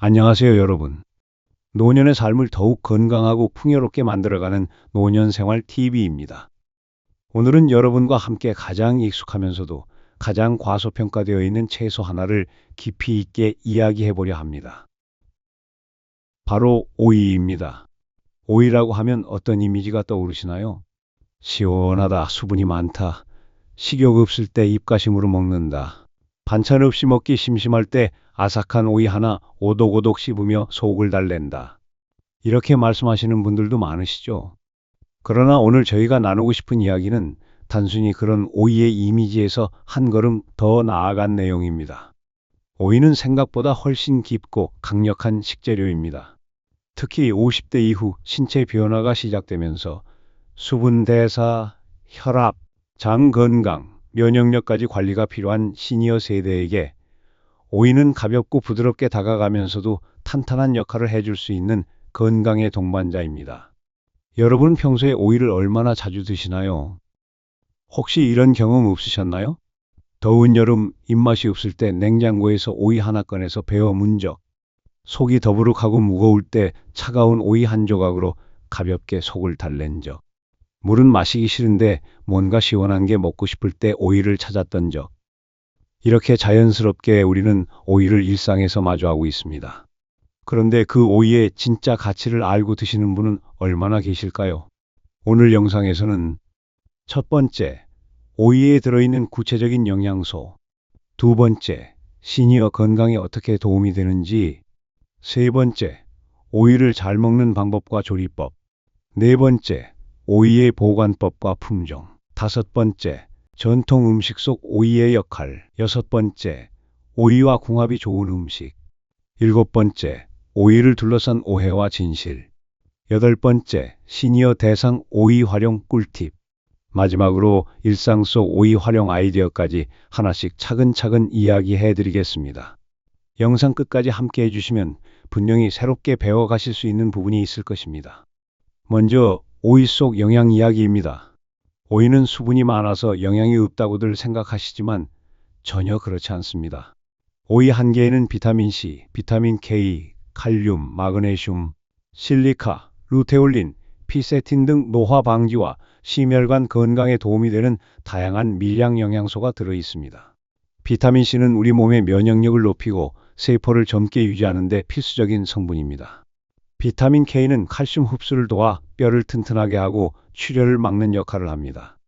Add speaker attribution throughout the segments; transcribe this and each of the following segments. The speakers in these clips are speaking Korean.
Speaker 1: 안녕하세요, 여러분. 노년의 삶을 더욱 건강하고 풍요롭게 만들어가는 노년생활 TV입니다. 오늘은 여러분과 함께 가장 익숙하면서도 가장 과소평가되어 있는 채소 하나를 깊이 있게 이야기해 보려 합니다. 바로 오이입니다. 오이라고 하면 어떤 이미지가 떠오르시나요? 시원하다, 수분이 많다, 식욕 없을 때 입가심으로 먹는다, 반찬 없이 먹기 심심할 때 아삭한 오이 하나 오독오독 씹으며 속을 달랜다. 이렇게 말씀하시는 분들도 많으시죠? 그러나 오늘 저희가 나누고 싶은 이야기는 단순히 그런 오이의 이미지에서 한 걸음 더 나아간 내용입니다. 오이는 생각보다 훨씬 깊고 강력한 식재료입니다. 특히 50대 이후 신체 변화가 시작되면서 수분 대사, 혈압, 장 건강, 면역력까지 관리가 필요한 시니어 세대에게 오이는 가볍고 부드럽게 다가가면서도 탄탄한 역할을 해줄 수 있는 건강의 동반자입니다. 여러분 평소에 오이를 얼마나 자주 드시나요? 혹시 이런 경험 없으셨나요? 더운 여름 입맛이 없을 때 냉장고에서 오이 하나 꺼내서 베어 문 적, 속이 더부룩하고 무거울 때 차가운 오이 한 조각으로 가볍게 속을 달랜 적, 물은 마시기 싫은데 뭔가 시원한 게 먹고 싶을 때 오이를 찾았던 적, 이렇게 자연스럽게 우리는 오이를 일상에서 마주하고 있습니다. 그런데 그 오이의 진짜 가치를 알고 드시는 분은 얼마나 계실까요? 오늘 영상에서는 첫 번째, 오이에 들어있는 구체적인 영양소, 두 번째, 시니어 건강에 어떻게 도움이 되는지, 세 번째, 오이를 잘 먹는 방법과 조리법, 네 번째, 오이의 보관법과 품종, 다섯 번째, 전통 음식 속 오이의 역할, 여섯 번째, 오이와 궁합이 좋은 음식, 일곱 번째, 오이를 둘러싼 오해와 진실, 여덟 번째, 시니어 대상 오이 활용 꿀팁, 마지막으로 일상 속 오이 활용 아이디어까지 하나씩 차근차근 이야기해 드리겠습니다. 영상 끝까지 함께 해주시면 분명히 새롭게 배워가실 수 있는 부분이 있을 것입니다. 먼저 오이 속 영양 이야기입니다. 오이는 수분이 많아서 영양이 없다고들 생각하시지만 전혀 그렇지 않습니다. 오이 한 개에는 비타민 C, 비타민 K, 칼륨, 마그네슘, 실리카, 루테올린, 피세틴 등 노화 방지와 심혈관 건강에 도움이 되는 다양한 밀양 영양소가 들어 있습니다. 비타민 C는 우리 몸의 면역력을 높이고 세포를 젊게 유지하는 데 필수적인 성분입니다. 비타민 K는 칼슘 흡수를 도와 뼈를 튼튼하게 하고 출혈을 막는 역할을 합니다.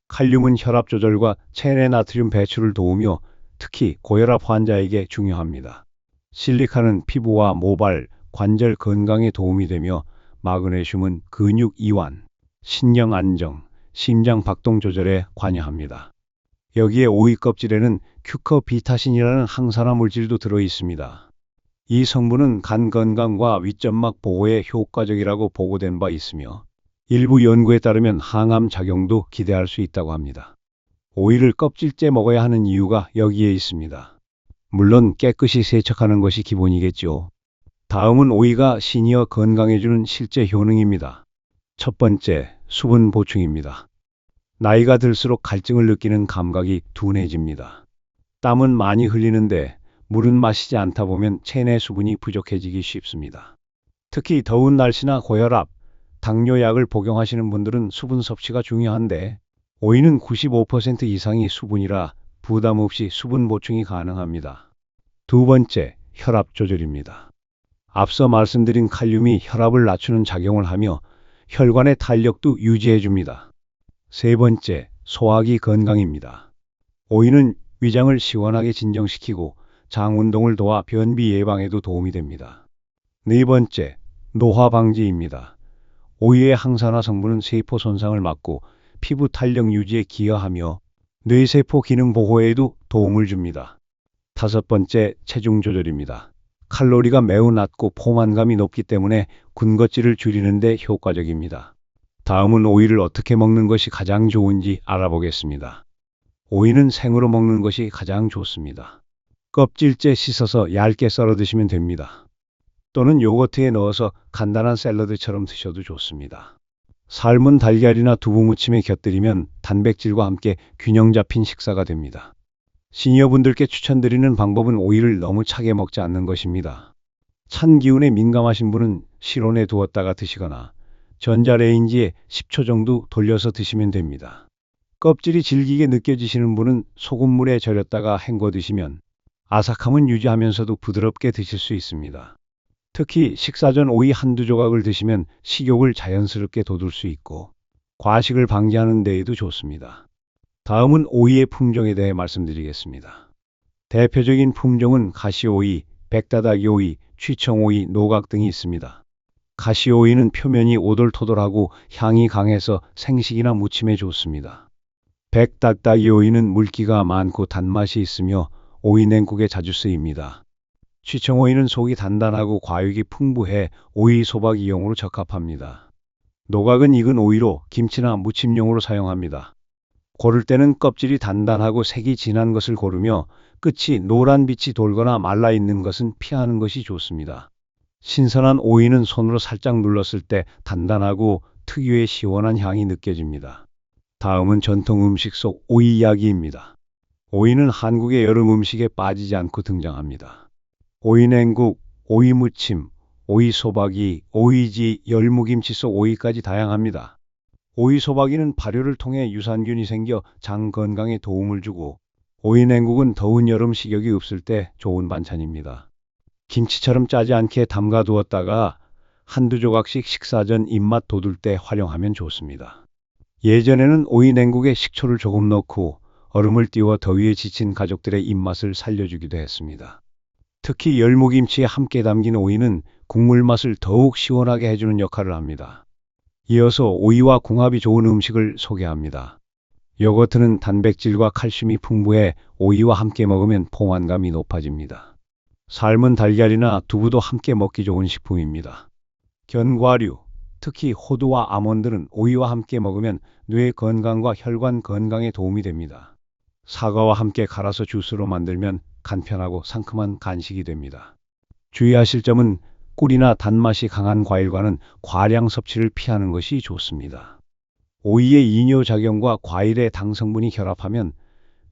Speaker 1: 칼륨은 혈압 조절과 체내 나트륨 배출을 도우며 특히 고혈압 환자에게 중요합니다. 실리카는 피부와 모발, 관절 건강에 도움이 되며 마그네슘은 근육 이완, 신경 안정, 심장 박동 조절에 관여합니다. 여기에 오이 껍질에는 큐커비타신이라는 항산화 물질도 들어 있습니다. 이 성분은 간 건강과 윗점막 보호에 효과적이라고 보고된 바 있으며 일부 연구에 따르면 항암 작용도 기대할 수 있다고 합니다. 오이를 껍질째 먹어야 하는 이유가 여기에 있습니다. 물론 깨끗이 세척하는 것이 기본이겠죠. 다음은 오이가 시니어 건강에 주는 실제 효능입니다. 첫 번째, 수분 보충입니다. 나이가 들수록 갈증을 느끼는 감각이 둔해집니다. 땀은 많이 흘리는데 물은 마시지 않다 보면 체내 수분이 부족해지기 쉽습니다. 특히 더운 날씨나 고혈압, 당뇨약을 복용하시는 분들은 수분 섭취가 중요한데 오이는 95% 이상이 수분이라 부담 없이 수분 보충이 가능합니다. 두 번째, 혈압 조절입니다. 앞서 말씀드린 칼륨이 혈압을 낮추는 작용을 하며 혈관의 탄력도 유지해 줍니다. 세 번째, 소화기 건강입니다. 오이는 위장을 시원하게 진정시키고 장 운동을 도와 변비 예방에도 도움이 됩니다. 네 번째, 노화 방지입니다. 오이의 항산화 성분은 세포 손상을 막고 피부 탄력 유지에 기여하며 뇌세포 기능 보호에도 도움을 줍니다. 다섯 번째, 체중 조절입니다. 칼로리가 매우 낮고 포만감이 높기 때문에 군것질을 줄이는 데 효과적입니다. 다음은 오이를 어떻게 먹는 것이 가장 좋은지 알아보겠습니다. 오이는 생으로 먹는 것이 가장 좋습니다. 껍질째 씻어서 얇게 썰어 드시면 됩니다. 또는 요거트에 넣어서 간단한 샐러드처럼 드셔도 좋습니다. 삶은 달걀이나 두부 무침에 곁들이면 단백질과 함께 균형 잡힌 식사가 됩니다. 시니어분들께 추천드리는 방법은 오이를 너무 차게 먹지 않는 것입니다. 찬 기운에 민감하신 분은 실온에 두었다가 드시거나 전자레인지에 10초 정도 돌려서 드시면 됩니다. 껍질이 질기게 느껴지시는 분은 소금물에 절였다가 헹궈 드시면 아삭함은 유지하면서도 부드럽게 드실 수 있습니다. 특히 식사 전 오이 한두 조각을 드시면 식욕을 자연스럽게 돋울 수 있고 과식을 방지하는 데에도 좋습니다. 다음은 오이의 품종에 대해 말씀드리겠습니다. 대표적인 품종은 가시오이, 백다다기오이, 취청오이, 노각 등이 있습니다. 가시오이는 표면이 오돌토돌하고 향이 강해서 생식이나 무침에 좋습니다. 백다다기오이는 물기가 많고 단맛이 있으며 오이 냉국에 자주 쓰입니다. 취청오이는 속이 단단하고 과육이 풍부해 오이 소박이용으로 적합합니다. 노각은 익은 오이로 김치나 무침용으로 사용합니다. 고를 때는 껍질이 단단하고 색이 진한 것을 고르며 끝이 노란 빛이 돌거나 말라 있는 것은 피하는 것이 좋습니다. 신선한 오이는 손으로 살짝 눌렀을 때 단단하고 특유의 시원한 향이 느껴집니다. 다음은 전통 음식 속 오이 이야기입니다. 오이는 한국의 여름 음식에 빠지지 않고 등장합니다. 오이 냉국, 오이 무침, 오이 소박이, 오이지, 열무김치 속 오이까지 다양합니다. 오이 소박이는 발효를 통해 유산균이 생겨 장 건강에 도움을 주고 오이 냉국은 더운 여름 식욕이 없을 때 좋은 반찬입니다. 김치처럼 짜지 않게 담가 두었다가 한두 조각씩 식사 전 입맛 돋울 때 활용하면 좋습니다. 예전에는 오이 냉국에 식초를 조금 넣고 얼음을 띄워 더위에 지친 가족들의 입맛을 살려주기도 했습니다. 특히 열무김치에 함께 담긴 오이는 국물 맛을 더욱 시원하게 해주는 역할을 합니다. 이어서 오이와 궁합이 좋은 음식을 소개합니다. 요거트는 단백질과 칼슘이 풍부해 오이와 함께 먹으면 포만감이 높아집니다. 삶은 달걀이나 두부도 함께 먹기 좋은 식품입니다. 견과류, 특히 호두와 아몬드는 오이와 함께 먹으면 뇌 건강과 혈관 건강에 도움이 됩니다. 사과와 함께 갈아서 주스로 만들면 간편하고 상큼한 간식이 됩니다. 주의하실 점은 꿀이나 단맛이 강한 과일과는 과량 섭취를 피하는 것이 좋습니다. 오이의 이뇨작용과 과일의 당 성분이 결합하면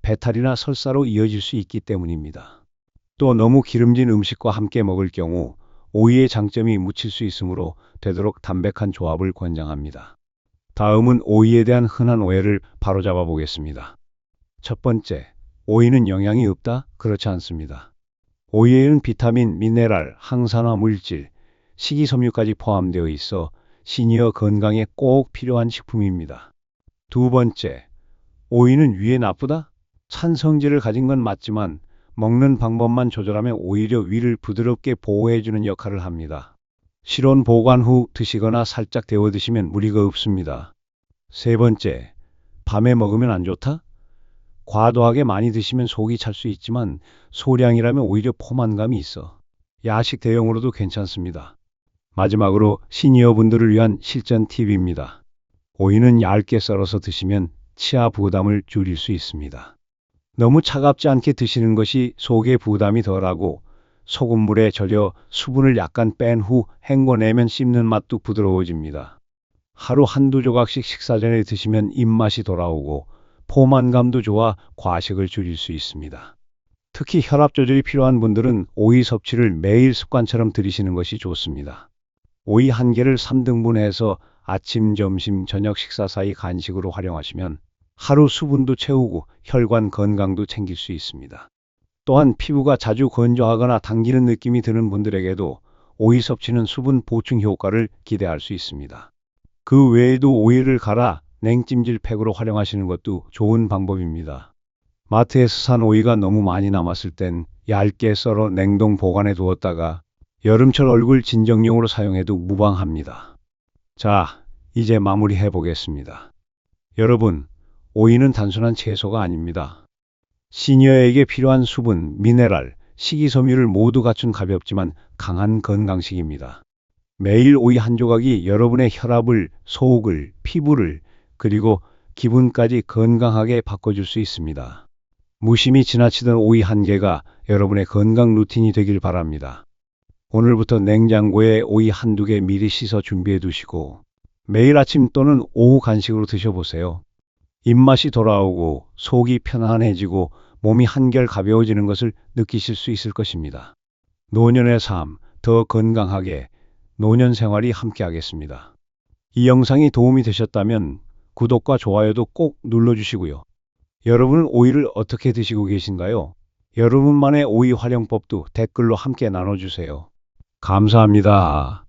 Speaker 1: 배탈이나 설사로 이어질 수 있기 때문입니다. 또 너무 기름진 음식과 함께 먹을 경우 오이의 장점이 묻힐 수 있으므로 되도록 담백한 조합을 권장합니다. 다음은 오이에 대한 흔한 오해를 바로잡아 보겠습니다. 첫 번째, 오이는 영양이 없다? 그렇지 않습니다. 오이에는 비타민, 미네랄, 항산화 물질, 식이섬유까지 포함되어 있어 시니어 건강에 꼭 필요한 식품입니다. 두 번째, 오이는 위에 나쁘다? 찬 성질을 가진 건 맞지만 먹는 방법만 조절하면 오히려 위를 부드럽게 보호해주는 역할을 합니다. 실온 보관 후 드시거나 살짝 데워 드시면 무리가 없습니다. 세 번째, 밤에 먹으면 안 좋다? 과도하게 많이 드시면 속이 찰 수 있지만 소량이라면 오히려 포만감이 있어 야식 대용으로도 괜찮습니다. 마지막으로 시니어분들을 위한 실전 팁입니다. 오이는 얇게 썰어서 드시면 치아 부담을 줄일 수 있습니다. 너무 차갑지 않게 드시는 것이 속의 부담이 덜하고 소금물에 절여 수분을 약간 뺀 후 헹궈내면 씹는 맛도 부드러워집니다. 하루 한두 조각씩 식사 전에 드시면 입맛이 돌아오고 포만감도 좋아 과식을 줄일 수 있습니다. 특히 혈압 조절이 필요한 분들은 오이 섭취를 매일 습관처럼 들이시는 것이 좋습니다. 오이 한 개를 3등분해서 아침, 점심, 저녁 식사 사이 간식으로 활용하시면 하루 수분도 채우고 혈관 건강도 챙길 수 있습니다. 또한 피부가 자주 건조하거나 당기는 느낌이 드는 분들에게도 오이 섭취는 수분 보충 효과를 기대할 수 있습니다. 그 외에도 오이를 갈아 냉찜질 팩으로 활용하시는 것도 좋은 방법입니다. 마트에서 산 오이가 너무 많이 남았을 땐 얇게 썰어 냉동 보관해 두었다가 여름철 얼굴 진정용으로 사용해도 무방합니다. 자, 이제 마무리해 보겠습니다. 여러분, 오이는 단순한 채소가 아닙니다. 시니어에게 필요한 수분, 미네랄, 식이섬유를 모두 갖춘 가볍지만 강한 건강식입니다. 매일 오이 한 조각이 여러분의 혈압을, 속을, 피부를, 그리고 기분까지 건강하게 바꿔줄 수 있습니다. 무심히 지나치던 오이 한 개가 여러분의 건강 루틴이 되길 바랍니다. 오늘부터 냉장고에 오이 한두 개 미리 씻어 준비해 두시고 매일 아침 또는 오후 간식으로 드셔보세요. 입맛이 돌아오고 속이 편안해지고 몸이 한결 가벼워지는 것을 느끼실 수 있을 것입니다. 노년의 삶, 더 건강하게 노년 생활이 함께하겠습니다. 이 영상이 도움이 되셨다면 구독과 좋아요도 꼭 눌러주시고요. 여러분은 오이를 어떻게 드시고 계신가요? 여러분만의 오이 활용법도 댓글로 함께 나눠주세요. 감사합니다.